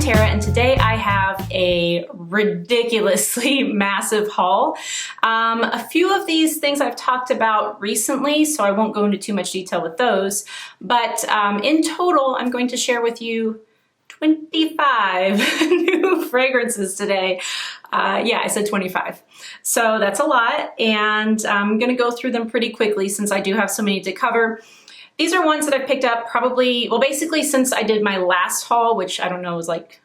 Tara, and today I have a ridiculously massive haul. A few of these things I've talked about recently, so I won't go into too much detail with those, but in total, I'm going to share with you 25 new fragrances today. Yeah, I said 25. So that's a lot, and I'm gonna go through them pretty quickly since I do have so many to cover. These are ones that I've picked up probably, well, basically since I did my last haul, which I don't know, was like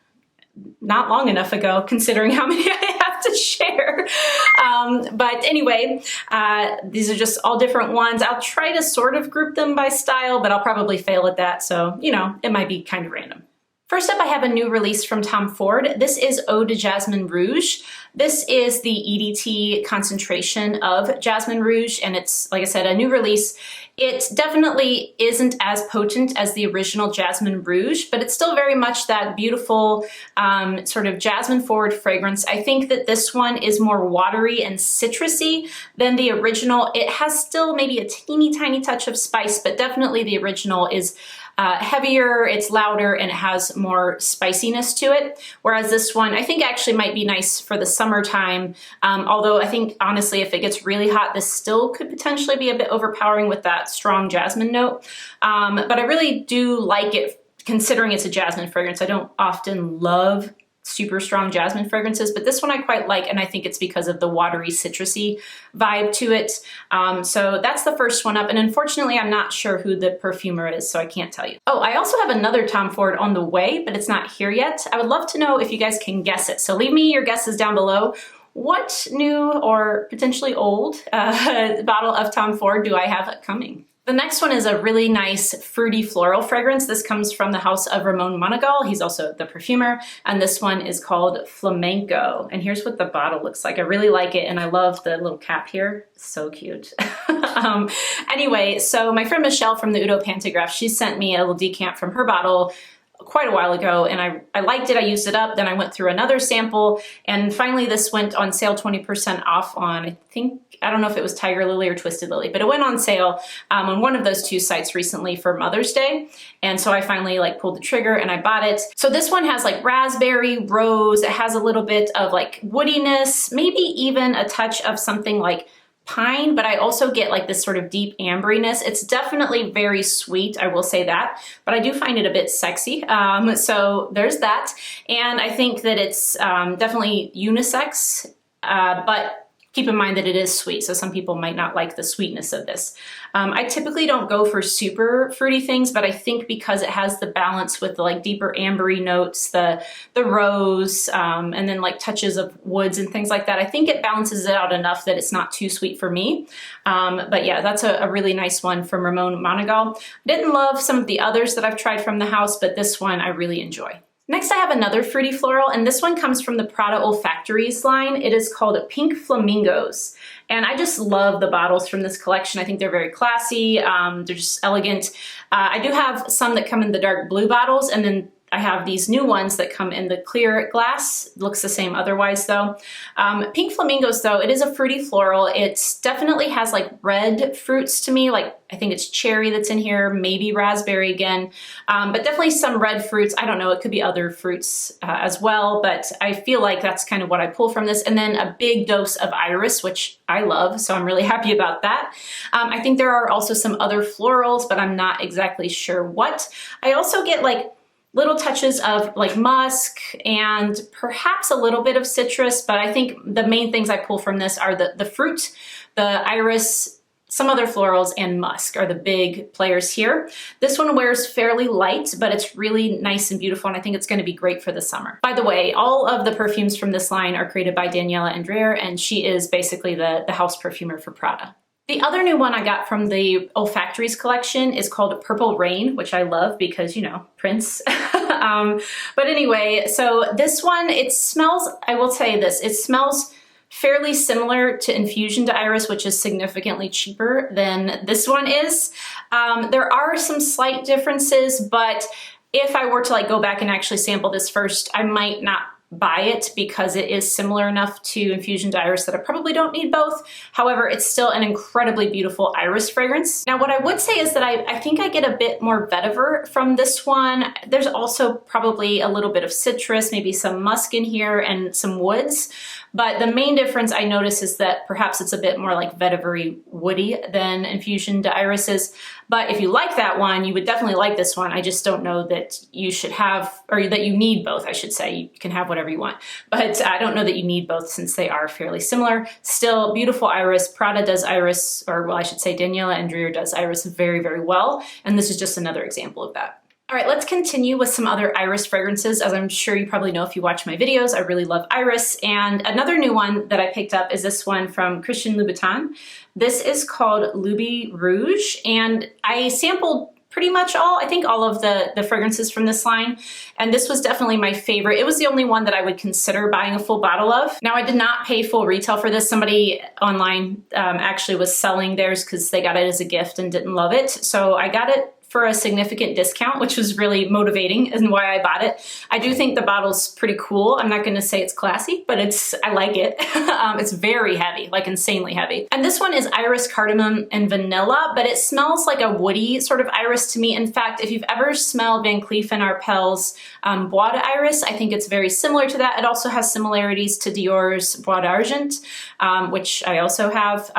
not long enough ago, considering how many I have to share. But anyway, these are just all different ones. I'll try to sort of group them by style, but I'll probably fail at that. So, you know, it might be kind of random. First up, I have a new release from Tom Ford. This is Eau de Jasmin Rouge. This is the EDT concentration of Jasmin Rouge, and it's, like I said, a new release. It definitely isn't as potent as the original Jasmin Rouge, but it's still very much that beautiful sort of jasmine forward fragrance. I think that this one is more watery and citrusy than the original. It has still maybe a teeny tiny touch of spice, but definitely the original is heavier, it's louder, and it has more spiciness to it. Whereas this one, I think actually might be nice for the summertime. Although I think honestly, if it gets really hot, this still could potentially be a bit overpowering with that strong jasmine note. But I really do like it considering it's a jasmine fragrance. I don't often love super strong jasmine fragrances, but this one I quite like, and I think it's because of the watery, citrusy vibe to it. So that's the first one up, and unfortunately I'm not sure who the perfumer is, so I can't tell you. Oh, I also have another Tom Ford on the way, but it's not here yet. I would love to know if you guys can guess it, so leave me your guesses down below. What new or potentially old bottle of Tom Ford do I have coming? The next one is a really nice fruity floral fragrance. This comes from the house of Ramon Monegal. He's also the perfumer, and this one is called Flamenco. And here's what the bottle looks like. I really like it, and I love the little cap here. So cute. Anyway, so my friend Michelle from the Udo Pantograph, she sent me a little decant from her bottle quite a while ago, and I liked it. I used it up, then I went through another sample, and finally this went on sale 20% off on, I don't know if it was Tiger Lily or Twisted Lily, but it went on sale on one of those two sites recently for Mother's Day. And so I finally like pulled the trigger and I bought it. So this one has like raspberry, rose, it has a little bit of like woodiness, maybe even a touch of something like pine, but I also get like this sort of deep ambryness. It's definitely very sweet, I will say that, but I do find it a bit sexy. So there's that. And I think that it's definitely unisex, but keep in mind that it is sweet, so some people might not like the sweetness of this. I typically don't go for super fruity things, but I think because it has the balance with the like deeper ambery notes, the rose, and then like touches of woods and things like that, I think it balances it out enough that it's not too sweet for me. But yeah, that's a really nice one from Ramon Monegal. I didn't love some of the others that I've tried from the house, but this one I really enjoy. Next, I have another fruity floral, and this one comes from the Prada Olfactories line. It is called Pink Flamingos, and I just love the bottles from this collection. I think they're very classy, they're just elegant. I do have some that come in the dark blue bottles, and then I have these new ones that come in the clear glass. It looks the same otherwise though. Pink Flamingos though, it is a fruity floral. It definitely has like red fruits to me, like I think it's cherry that's in here, maybe raspberry again, but definitely some red fruits. I don't know, it could be other fruits as well, but I feel like that's kind of what I pull from this. And then a big dose of iris, which I love, so I'm really happy about that. I think there are also some other florals, but I'm not exactly sure what. I also get like little touches of like musk and perhaps a little bit of citrus, but I think the main things I pull from this are the fruit, the iris, some other florals, and musk are the big players here. This one wears fairly light, but it's really nice and beautiful, and I think it's going to be great for the summer. By the way, all of the perfumes from this line are created by Daniela Andreer, and she is basically the house perfumer for Prada. The other new one I got from the Olfactories collection is called Purple Rain, which I love because, you know, Prince. But anyway, so this one, it smells, I will tell you this, it smells fairly similar to Infusion to Iris, which is significantly cheaper than this one is. There are some slight differences, but if I were to like go back and actually sample this first, I might not buy it because it is similar enough to Infusion Darius that I probably don't need both. However, it's still an incredibly beautiful iris fragrance. Now, what I would say is that I think I get a bit more vetiver from this one. There's also probably a little bit of citrus, maybe some musk in here and some woods. But the main difference I notice is that perhaps it's a bit more like vetivery woody than Infusion Darius is. But if you like that one, you would definitely like this one. I just don't know that you should have, or that you need both, I should say. You can have whatever you want. But I don't know that you need both since they are fairly similar. Still, beautiful iris. Prada does iris, or well, I should say Daniela and Dior does iris very, very well. And this is just another example of that. All right, let's continue with some other iris fragrances. As I'm sure you probably know if you watch my videos, I really love iris. And another new one that I picked up is this one from Christian Louboutin. This is called Loubirouge, and I sampled pretty much I think all of the fragrances from this line. And this was definitely my favorite. It was the only one that I would consider buying a full bottle of. Now, I did not pay full retail for this. Somebody online actually was selling theirs because they got it as a gift and didn't love it. So I got it for a significant discount, which was really motivating and why I bought it. I do think the bottle's pretty cool. I'm not going to say it's classy, but I like it. It's very heavy, like insanely heavy. And this one is iris, cardamom, and vanilla, but it smells like a woody sort of iris to me. In fact, if you've ever smelled Van Cleef & Arpels Bois d'Iris, I think it's very similar to that. It also has similarities to Dior's Bois d'Argent, which I also have,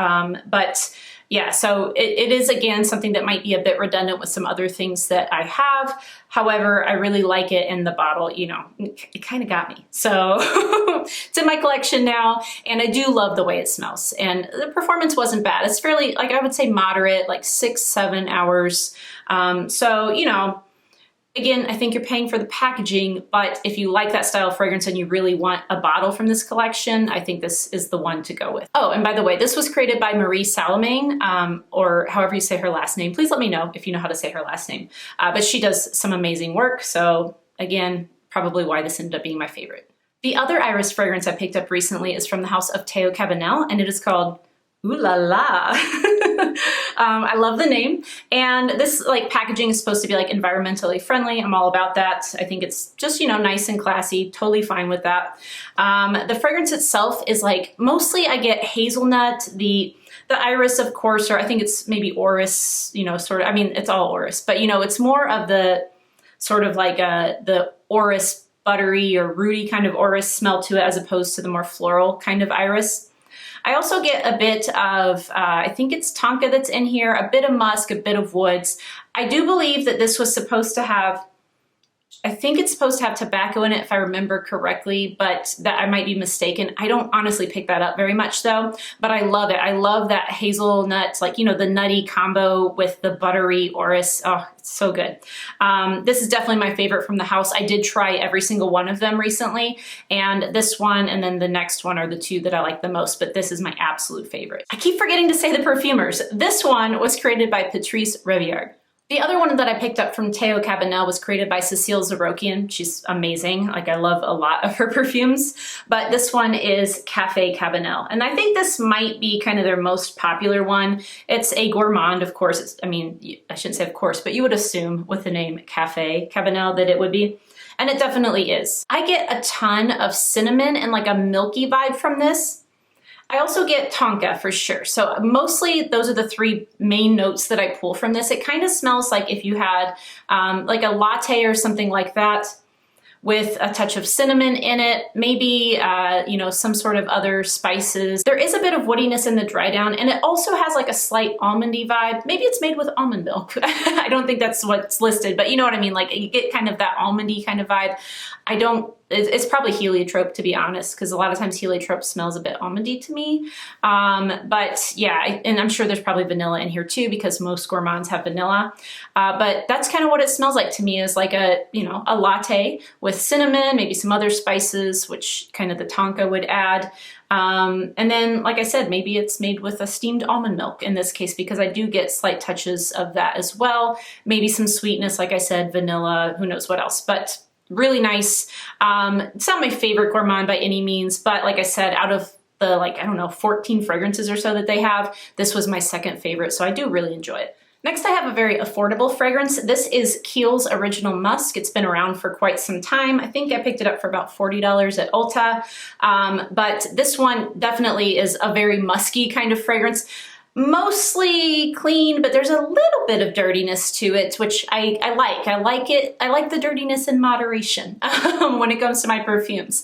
but yeah, so it is, again, something that might be a bit redundant with some other things that I have. However, I really like it in the bottle. You know, it kind of got me. So it's in my collection now, and I do love the way it smells. And the performance wasn't bad. It's fairly, like, I would say moderate, like 6-7 hours. So, you know, again, I think you're paying for the packaging, but if you like that style of fragrance and you really want a bottle from this collection, I think this is the one to go with. Oh, and by the way, this was created by Marie Salamagne, or however you say her last name. Please let me know if you know how to say her last name. But she does some amazing work, so again, probably why this ended up being my favorite. The other iris fragrance I picked up recently is from the house of Teo Cabanel, and it is called Ooh La La. I love the name. And this like packaging is supposed to be like environmentally friendly. I'm all about that. I think it's just, you know, nice and classy. Totally fine with that. The fragrance itself is like, mostly I get hazelnut, the iris, of course, or I think it's maybe orris, you know, sort of, I mean, it's all orris, but you know, it's more of the sort of like the orris buttery or rooty kind of orris smell to it as opposed to the more floral kind of iris. I also get a bit of, I think it's tonka that's in here, a bit of musk, a bit of woods. I do believe that this was supposed to have, I think it's supposed to have tobacco in it if I remember correctly, but that I might be mistaken. I don't honestly pick that up very much though, but I love it. I love that hazelnut, like, you know, the nutty combo with the buttery orris. Oh, it's so good. This is definitely my favorite from the house. I did try every single one of them recently, and this one and then the next one are the two that I like the most, but this is my absolute favorite. I keep forgetting to say the perfumers. This one was created by Patrice Reviard. The other one that I picked up from Teo Cabanel was created by Cecile Zarokian. She's amazing. Like, I love a lot of her perfumes, but this one is Café Cabanel. And I think this might be kind of their most popular one. It's a gourmand, of course. I mean, I shouldn't say of course, but you would assume with the name Café Cabanel that it would be. And it definitely is. I get a ton of cinnamon and like a milky vibe from this. I also get tonka for sure. So mostly those are the three main notes that I pull from this. It kind of smells like if you had like a latte or something like that with a touch of cinnamon in it, maybe, you know, some sort of other spices. There is a bit of woodiness in the dry down, and it also has like a slight almondy vibe. Maybe it's made with almond milk. I don't think that's what's listed, but you know what I mean? Like, you get kind of that almondy kind of vibe. It's probably heliotrope, to be honest, because a lot of times heliotrope smells a bit almondy to me. But yeah, and I'm sure there's probably vanilla in here too, because most gourmands have vanilla. But that's kind of what it smells like to me, is like a, you know, a latte with cinnamon, maybe some other spices, which kind of the tonka would add. And then, like I said, maybe it's made with a steamed almond milk in this case, because I do get slight touches of that as well. Maybe some sweetness, like I said, vanilla, who knows what else, but really nice. It's not my favorite gourmand by any means, but like I said, out of the, like, I don't know, 14 fragrances or so that they have, this was my second favorite, so I do really enjoy it. Next, I have a very affordable fragrance. This is Kiehl's Original Musk. It's been around for quite some time. I think I picked it up for about $40 at Ulta. But this one definitely is a very musky kind of fragrance. Mostly clean, but there's a little bit of dirtiness to it, which I like. I like it. I like the dirtiness in moderation when it comes to my perfumes.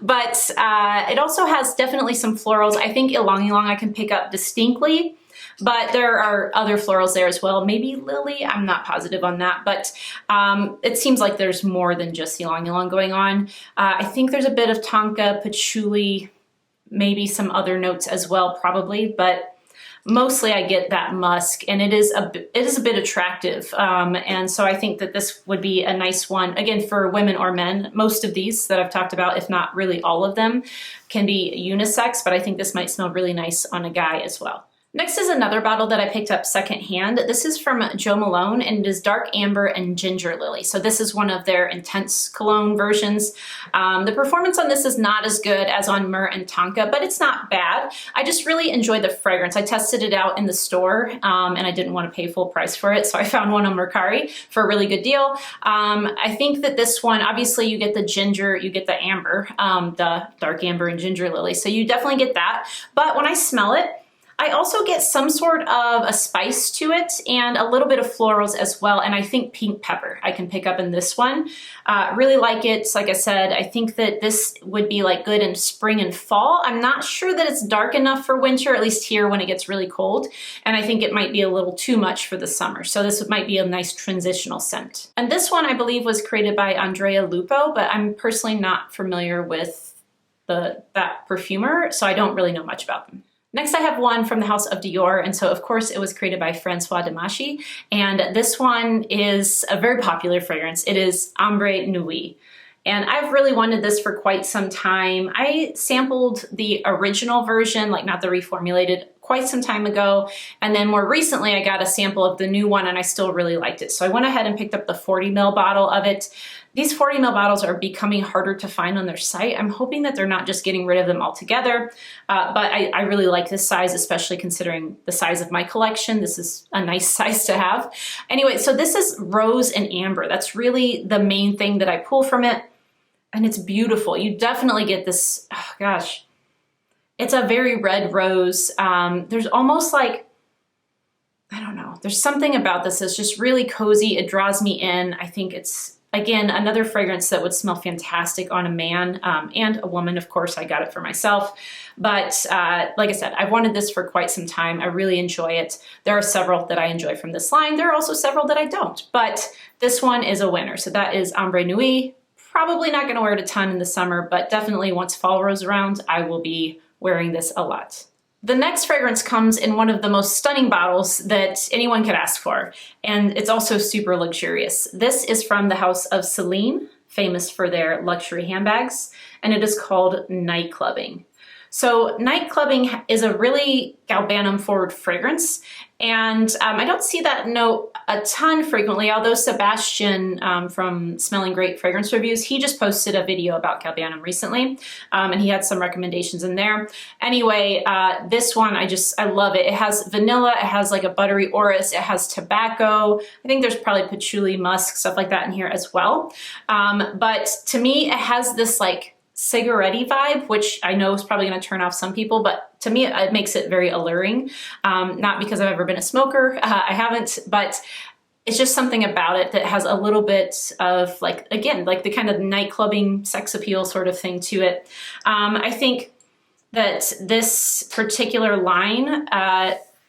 But it also has definitely some florals. I think Ylang Ylang I can pick up distinctly. But there are other florals there as well. Maybe lily, I'm not positive on that, but it seems like there's more than just ylang ylang going on. I think there's a bit of tonka, patchouli, maybe some other notes as well, probably, but mostly I get that musk, and it is a bit attractive. And so I think that this would be a nice one, again, for women or men. Most of these that I've talked about, if not really all of them, can be unisex, but I think this might smell really nice on a guy as well. Next is another bottle that I picked up secondhand. This is from Jo Malone, and it is Dark Amber and Gingerlily. So this is one of their intense cologne versions. The performance on this is not as good as on Myrrh and Tonka, but it's not bad. I just really enjoy the fragrance. I tested it out in the store, and I didn't want to pay full price for it, so I found one on Mercari for a really good deal. I think that this one, obviously you get the ginger, you get the amber, the Dark Amber and Gingerlily, so you definitely get that. But when I smell it, I also get some sort of a spice to it and a little bit of florals as well, and I think pink pepper I can pick up in this one. Really like it. Like I said, I think that this would be like good in spring and fall. I'm not sure that it's dark enough for winter, at least here when it gets really cold, and I think it might be a little too much for the summer, so this might be a nice transitional scent. And this one I believe was created by Andrea Lupo, but I'm personally not familiar with that perfumer, so I don't really know much about them. Next, I have one from the house of Dior, and so of course it was created by Francois Demachy, and this one is a very popular fragrance. It is Ambre Nuit, and I've really wanted this for quite some time. I sampled the original version, like not the reformulated, quite some time ago, and then more recently I got a sample of the new one and I still really liked it. So I went ahead and picked up the 40 ml bottle of it. These 40 ml bottles are becoming harder to find on their site. I'm hoping that they're not just getting rid of them altogether, but I really like this size, especially considering the size of my collection. This is a nice size to have. Anyway, so this is rose and amber. That's really the main thing that I pull from it, and it's beautiful. You definitely get this, oh gosh, it's a very red rose. There's almost like, I don't know, there's something about this that's just really cozy. It draws me in. I think it's, again, another fragrance that would smell fantastic on a man and a woman. Of course, I got it for myself. But like I said, I've wanted this for quite some time. I really enjoy it. There are several that I enjoy from this line. There are also several that I don't. But this one is a winner. So that is Ambre Nuit. Probably not going to wear it a ton in the summer, but definitely once fall rolls around, I will be wearing this a lot. The next fragrance comes in one of the most stunning bottles that anyone could ask for, and it's also super luxurious. This is from the house of Celine, famous for their luxury handbags, and it is called Nightclubbing. So Nightclubbing is a really galbanum forward fragrance, and I don't see that note a ton frequently, although Sebastian from Smelling Great Fragrance Reviews, he just posted a video about galbanum recently, and he had some recommendations in there. Anyway, this one, I love it. It has vanilla, it has like a buttery orris, it has tobacco. I think there's probably patchouli, musk, stuff like that in here as well. But to me, it has this like cigarette-y vibe, which I know is probably going to turn off some people, but to me it makes it very alluring. Not because I've ever been a smoker, I haven't, but it's just something about it that has a little bit of like, again, like the kind of nightclubbing sex appeal sort of thing to it. I think that this particular line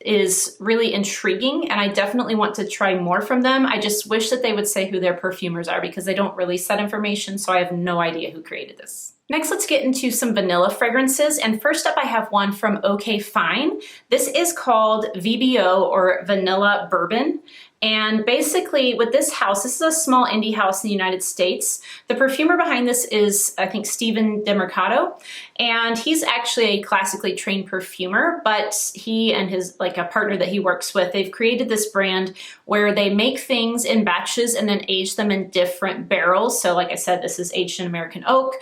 is really intriguing, and I definitely want to try more from them. I just wish that they would say who their perfumers are, because they don't release that information, so I have no idea who created this. Next, let's get into some vanilla fragrances, and first up I have one from OK Fine. This is called VBO, or Vanilla Bourbon. And basically with this house, this is a small indie house in the United States. The perfumer behind this is, I think, Steven DeMercado, and he's actually a classically trained perfumer, but he and his, like a partner that he works with, they've created this brand where they make things in batches and then age them in different barrels. So like I said, this is aged in American oak.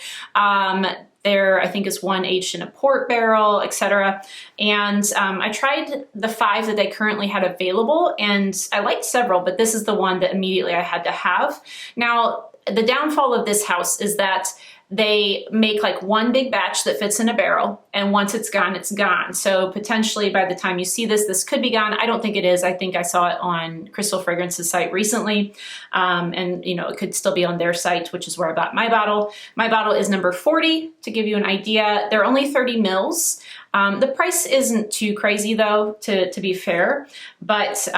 There, I think, is one aged in a port barrel, etc. And I tried the 5 that they currently had available, and I liked several, but this is the one that immediately I had to have. Now, the downfall of this house is that they make like one big batch that fits in a barrel, and once it's gone, it's gone. So potentially by the time you see this, this could be gone. I don't think it is. I think I saw it on Crystal Fragrance's site recently. And you know, it could still be on their site, which is where I bought my bottle. My bottle is number 40, to give you an idea. They're only 30 mils. The price isn't too crazy though, to be fair. But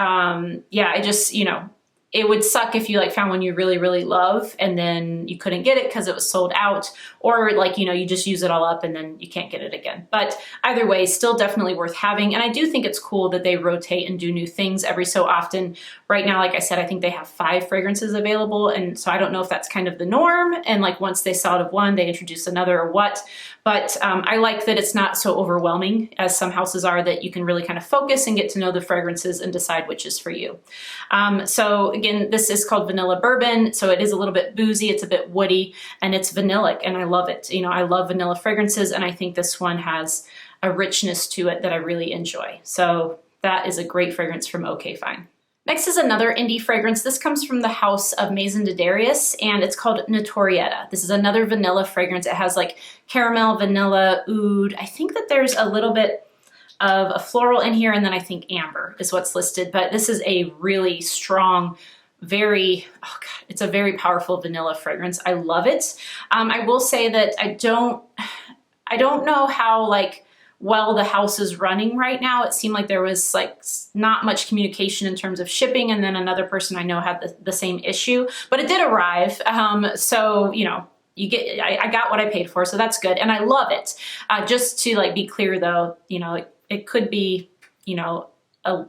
yeah, I just, you know, it would suck if you like found one you really, really love and then you couldn't get it because it was sold out, or like, you know, you just use it all up and then you can't get it again. But either way, still definitely worth having. And I do think it's cool that they rotate and do new things every so often. Right now, like I said, I think they have 5 fragrances available. And so I don't know if that's kind of the norm. And like once they sell out of one, they introduce another or what. But I like that it's not so overwhelming as some houses are, that you can really kind of focus and get to know the fragrances and decide which is for you. So again, this is called Vanilla Bourbon. So it is a little bit boozy, it's a bit woody, and it's vanillic, and I love it. You know, I love vanilla fragrances, and I think this one has a richness to it that I really enjoy. So that is a great fragrance from OK Fine. Next is another indie fragrance. This comes from the house of Maison de Darius, and it's called Notorieta. This is another vanilla fragrance. It has like caramel, vanilla, oud. I think that there's a little bit of a floral in here, and then I think amber is what's listed. But this is a really strong, very, oh God, it's a very powerful vanilla fragrance. I love it. I will say that I don't know how like well the house is running right now. It seemed like there was like not much communication in terms of shipping, and then another person I know had the same issue, but it did arrive. So, you know, you get, I got what I paid for, so that's good. And I love it. Just to like be clear though, you know, it could be, you know,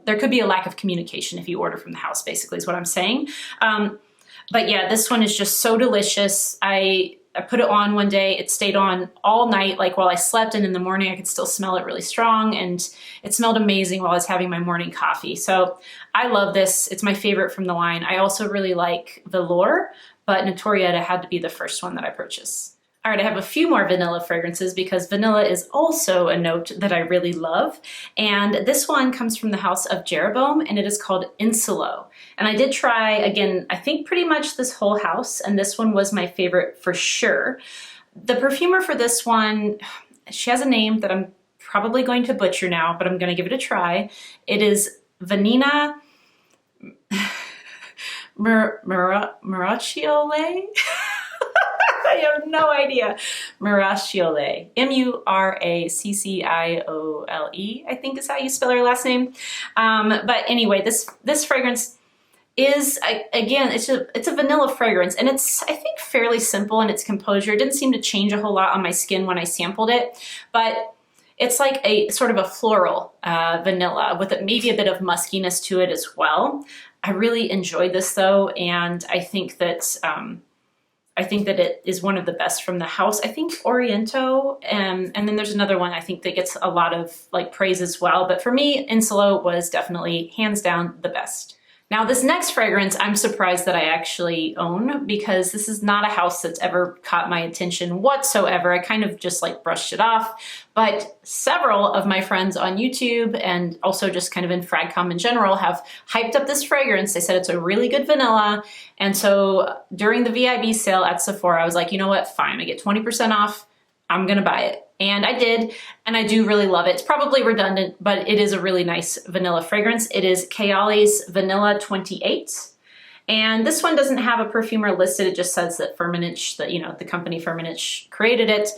there could be a lack of communication if you order from the house, basically is what I'm saying. But yeah, this one is just so delicious. I put it on one day, it stayed on all night, like while I slept, and in the morning I could still smell it really strong, and it smelled amazing while I was having my morning coffee. So I love this. It's my favorite from the line. I also really like Velour, but Notorieta had to be the first one that I purchased. All right, I have a few more vanilla fragrances because vanilla is also a note that I really love. And this one comes from the house of Jeroboam, and it is called Insulo. And I did try, again, I think pretty much this whole house, and this one was my favorite for sure. The perfumer for this one, she has a name that I'm probably going to butcher now, but I'm going to give it a try. It is Vanina Muraciole. I have no idea. Muraciole. Muraccciole, I think is how you spell her last name. But anyway, this fragrance is, again, it's a vanilla fragrance, and it's, I think, fairly simple in its composure. It didn't seem to change a whole lot on my skin when I sampled it, but it's like a sort of a floral vanilla with maybe a bit of muskiness to it as well. I really enjoyed this though, and I think that it is one of the best from the house. I think Oriento, and then there's another one I think that gets a lot of like praise as well. But for me, Insulo was definitely hands down the best. Now this next fragrance, I'm surprised that I actually own, because this is not a house that's ever caught my attention whatsoever. I kind of just like brushed it off, but several of my friends on YouTube and also just kind of in FragCom in general have hyped up this fragrance. They said it's a really good vanilla. And so during the VIB sale at Sephora, I was like, you know what, fine, I get 20% off. I'm gonna buy it. And I did, and I do really love it. It's probably redundant, but it is a really nice vanilla fragrance. It is Kayali's Vanilla 28. And this one doesn't have a perfumer listed. It just says that Firmenich, the company Firmenich created it.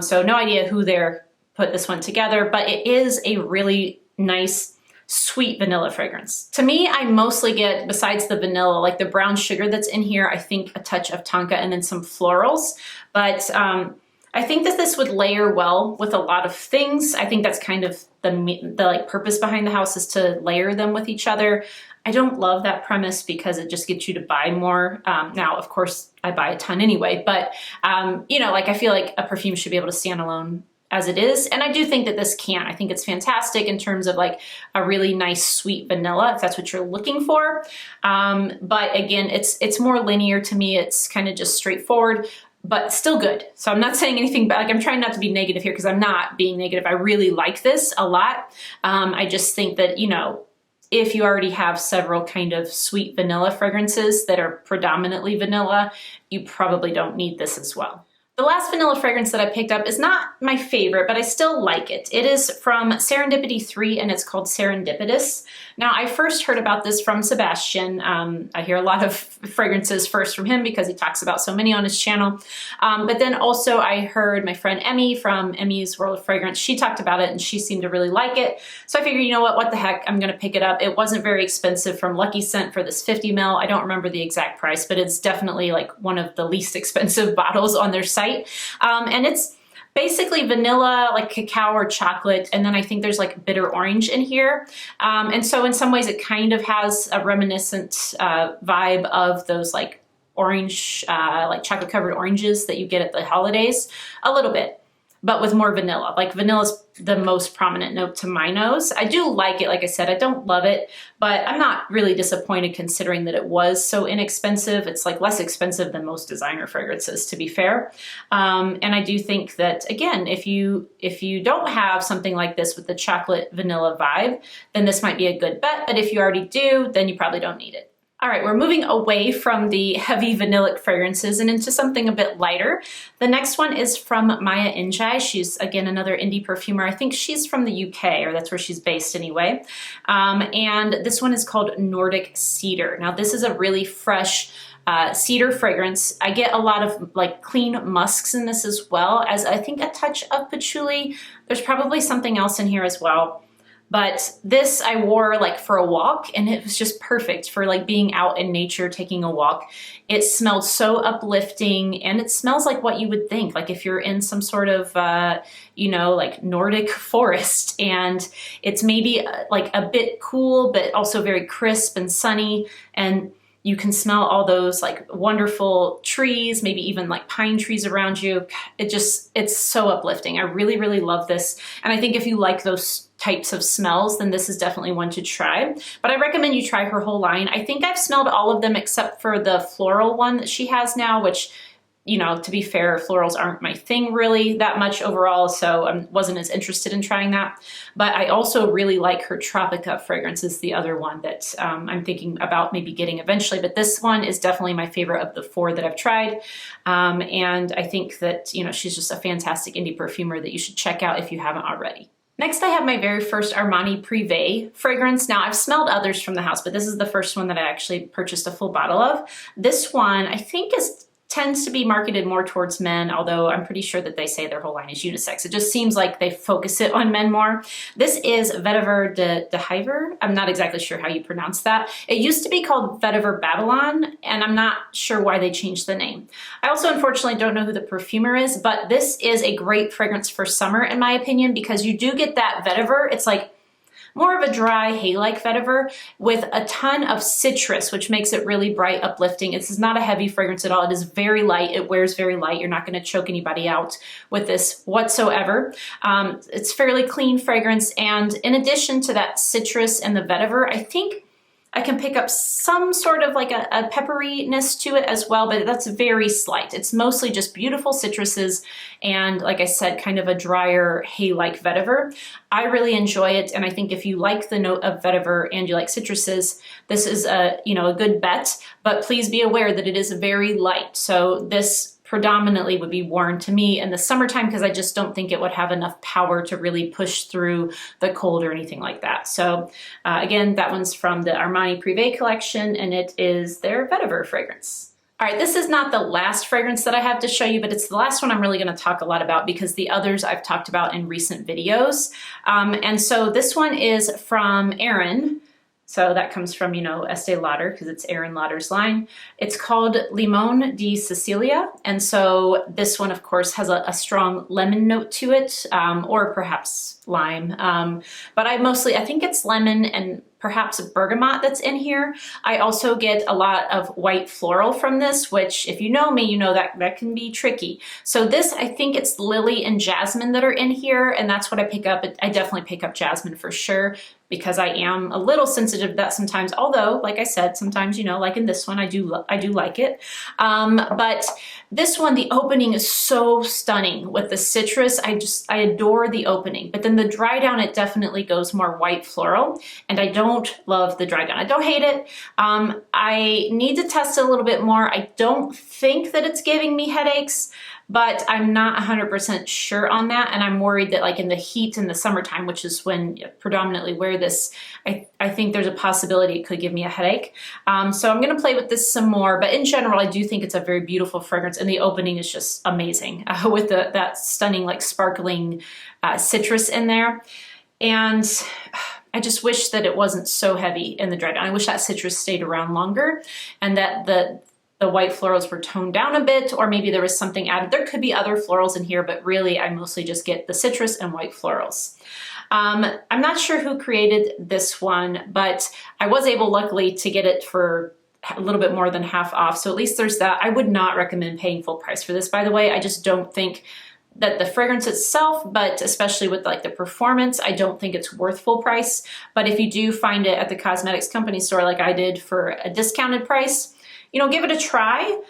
So no idea who there put this one together, but it is a really nice, sweet vanilla fragrance. To me, I mostly get, besides the vanilla, like the brown sugar that's in here, I think a touch of tonka and then some florals. But I think that this would layer well with a lot of things. I think that's kind of the like purpose behind the house, is to layer them with each other. I don't love that premise because it just gets you to buy more. Now, of course, I buy a ton anyway, but like I feel like a perfume should be able to stand alone as it is. And I do think that this can. I think it's fantastic in terms of like a really nice sweet vanilla, if that's what you're looking for. But again, it's more linear to me. It's kind of just straightforward. but still good. So I'm not saying anything, but like I'm trying not to be negative here because I'm not being negative. I really like this a lot. I just think that, you know, if you already have several kind of sweet vanilla fragrances that are predominantly vanilla, you probably don't need this as well. The last vanilla fragrance that I picked up is not my favorite, but I still like it. It is from Serendipity 3 and it's called Serendipitous. Now, I first heard about this from Sebastian. I hear a lot of fragrances first from him because he talks about so many on his channel. But then also I heard my friend Emmy from Emmy's World of Fragrance. She talked about it and she seemed to really like it. So I figured, you know what the heck, I'm gonna pick it up. It wasn't very expensive from Lucky Scent for this 50 ml. I don't remember the exact price, but it's definitely like one of the least expensive bottles on their site. And it's basically vanilla, like cacao or chocolate, and then I think there's like bitter orange in here. And so in some ways it kind of has a reminiscent vibe of those like orange, like chocolate covered oranges that you get at the holidays, a little bit, but with more vanilla. Like vanilla's the most prominent note to my nose. I do like it, like I said, I don't love it, but I'm not really disappointed considering that it was so inexpensive. It's like less expensive than most designer fragrances, to be fair. And I do think that, again, if you don't have something like this with the chocolate vanilla vibe, then this might be a good bet. But if you already do, then you probably don't need it. All right, we're moving away from the heavy vanillic fragrances and into something a bit lighter. The next one is from Maya Injai. She's, again, another indie perfumer. I think she's from the UK, or that's where she's based anyway. And this one is called Nordic Cedar. Now, this is a really fresh cedar fragrance. I get a lot of like clean musks in this as well, as I think a touch of patchouli. There's probably something else in here as well. But this I wore like for a walk and it was just perfect for like being out in nature, taking a walk. It smelled so uplifting and it smells like what you would think, like if you're in some sort of, you know, like Nordic forest, and it's maybe like a bit cool, but also very crisp and sunny, and you can smell all those like wonderful trees, maybe even like pine trees around you. It's so uplifting. I really, really love this. And I think if you like those types of smells, then this is definitely one to try. But I recommend you try her whole line. I think I've smelled all of them except for the floral one that she has now, which, you know, to be fair, florals aren't my thing really that much overall, so I wasn't as interested in trying that. But I also really like her Tropica fragrance, is the other one that I'm thinking about maybe getting eventually. But this one is definitely my favorite of the 4 that I've tried. And I think that, you know, she's just a fantastic indie perfumer that you should check out if you haven't already. Next, I have my very first Armani Prive fragrance. Now, I've smelled others from the house, but this is the first one that I actually purchased a full bottle of. This one, I think, tends to be marketed more towards men, although I'm pretty sure that they say their whole line is unisex. It just seems like they focus it on men more. This is Vetiver de Hiver. I'm not exactly sure how you pronounce that. It used to be called Vetiver Babylon, and I'm not sure why they changed the name. I also unfortunately don't know who the perfumer is, but this is a great fragrance for summer in my opinion, because you do get that vetiver. It's like more of a dry hay-like vetiver with a ton of citrus, which makes it really bright, uplifting. This is not a heavy fragrance at all. It is very light. It wears very light. You're not going to choke anybody out with this whatsoever. It's fairly clean fragrance. And in addition to that citrus and the vetiver, I think I can pick up some sort of like a pepperiness to it as well, but that's very slight. It's mostly just beautiful citruses and, like I said, kind of a drier hay-like vetiver. I really enjoy it, and I think if you like the note of vetiver and you like citruses, this is a good bet, but please be aware that it is very light. So this predominantly would be worn to me in the summertime because I just don't think it would have enough power to really push through the cold or anything like that. So again, that one's from the Armani Prive collection, and it is their vetiver fragrance. All right, this is not the last fragrance that I have to show you, but it's the last one I'm really going to talk a lot about because the others I've talked about in recent videos. And so this one is from Aerin. So that comes from, Estee Lauder, because it's Aerin Lauder's line. It's called Limone di Sicilia. And so this one, of course, has a strong lemon note to it, or perhaps lime. But I think it's lemon and perhaps bergamot that's in here. I also get a lot of white floral from this, which if you know me, you know that can be tricky. So this, I think it's lily and jasmine that are in here, and that's what I pick up. I definitely pick up jasmine for sure. because I am a little sensitive to that sometimes. Although, like I said, sometimes, you know, like in this one, I do like it. But this one, the opening is so stunning with the citrus. I adore the opening, but then the dry down, it definitely goes more white floral, and I don't love the dry down. I don't hate it. I need to test it a little bit more. I don't think that it's giving me headaches, but I'm not 100% sure on that. And I'm worried that like in the heat in the summertime, which is when I predominantly wear this, I think there's a possibility it could give me a headache. So I'm gonna play with this some more, but in general, I do think it's a very beautiful fragrance, and the opening is just amazing with that stunning like sparkling citrus in there. And I just wish that it wasn't so heavy in the dry down. I wish that citrus stayed around longer, and that the white florals were toned down a bit, or maybe there was something added. There could be other florals in here, but really I mostly just get the citrus and white florals. I'm not sure who created this one, but I was able, luckily, to get it for a little bit more than half off. So at least there's that. I would not recommend paying full price for this, by the way. I just don't think that the fragrance itself, but especially with like the performance, I don't think it's worth full price. But if you do find it at the cosmetics company store like I did for a discounted price, you know, give it a try,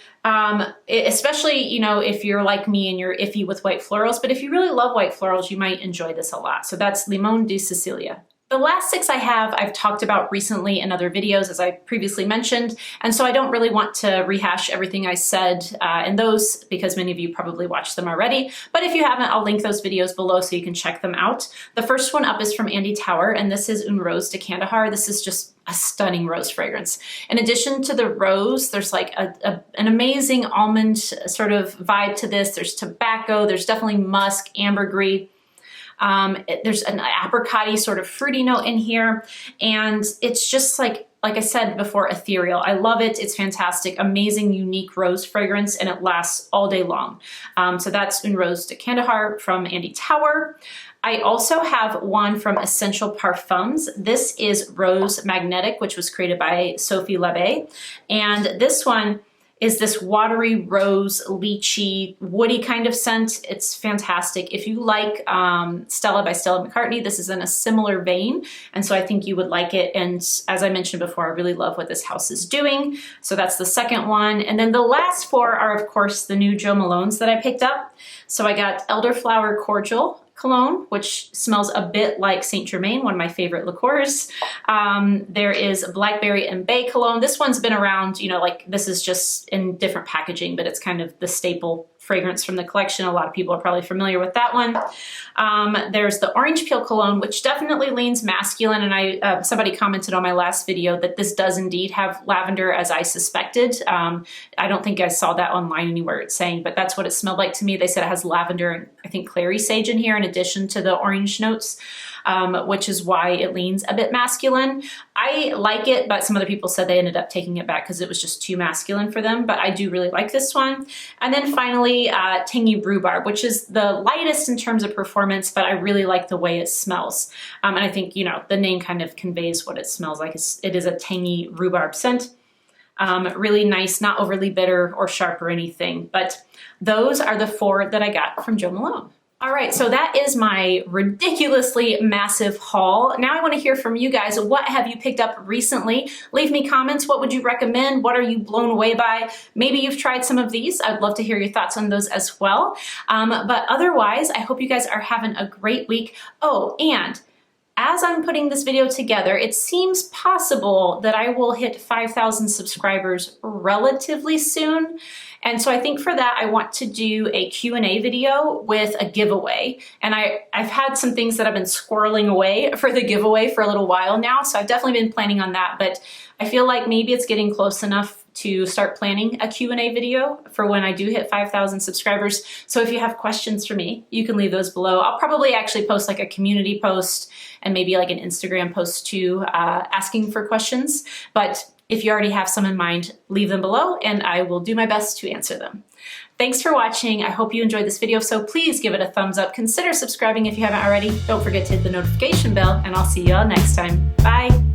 especially, you know, if you're like me and you're iffy with white florals. But if you really love white florals, you might enjoy this a lot. So that's Limone de Sicilia. The last 6 I have, I've talked about recently in other videos, as I previously mentioned, and so I don't really want to rehash everything I said in those, because many of you probably watched them already. But if you haven't, I'll link those videos below so you can check them out. The first one up is from Andy Tower, and this is Une Rose de Kandahar. This is just a stunning rose fragrance. In addition to the rose, there's like an amazing almond sort of vibe to this. There's tobacco, there's definitely musk, ambergris. There's an apricot-y sort of fruity note in here, and it's just like I said before, ethereal. I love it. It's fantastic, amazing, unique rose fragrance, and it lasts all day long. So that's Une Rose de Kandahar from Andy Tower. I also have one from Essential Parfums. This is Rose Magnetic, which was created by Sophie Labbe, and this one is this watery rose, lychee, woody kind of scent. It's fantastic. If you like Stella by Stella McCartney, this is in a similar vein, and so I think you would like it. And as I mentioned before, I really love what this house is doing. So that's the second one. And then the last 4 are, of course, the new Jo Malones that I picked up. So I got Elderflower Cordial cologne, which smells a bit like Saint Germain, one of my favorite liqueurs. There is Blackberry and Bay cologne. This one's been around, you know, like this is just in different packaging, but it's kind of the staple fragrance from the collection. A lot of people are probably familiar with that one. There's the Orange Peel cologne, which definitely leans masculine, and somebody commented on my last video that this does indeed have lavender, as I suspected. I don't think I saw that online anywhere it's saying, but that's what it smelled like to me. They said it has lavender and I think clary sage in here in addition to the orange notes, which is why it leans a bit masculine. I like it, but some other people said they ended up taking it back because it was just too masculine for them, but I do really like this one. And then finally, Tangy Rhubarb, which is the lightest in terms of performance, but I really like the way it smells. And I think, you know, the name kind of conveys what it smells like. It is a tangy rhubarb scent. Really nice, not overly bitter or sharp or anything, but those are the 4 that I got from Jo Malone. All right, so that is my ridiculously massive haul. Now I want to hear from you guys. What have you picked up recently? Leave me comments. What would you recommend? What are you blown away by? Maybe you've tried some of these. I'd love to hear your thoughts on those as well. But otherwise, I hope you guys are having a great week. Oh, and as I'm putting this video together, it seems possible that I will hit 5,000 subscribers relatively soon. And so I think for that, I want to do a Q&A video with a giveaway. And I've had some things that I've been squirreling away for the giveaway for a little while now. So I've definitely been planning on that, but I feel like maybe it's getting close enough to start planning a Q&A video for when I do hit 5,000 subscribers. So if you have questions for me, you can leave those below. I'll probably actually post like a community post and maybe like an Instagram post too, asking for questions. But if you already have some in mind, leave them below and I will do my best to answer them. Thanks for watching. I hope you enjoyed this video, so please give it a thumbs up. Consider subscribing if you haven't already. Don't forget to hit the notification bell, and I'll see you all next time. Bye.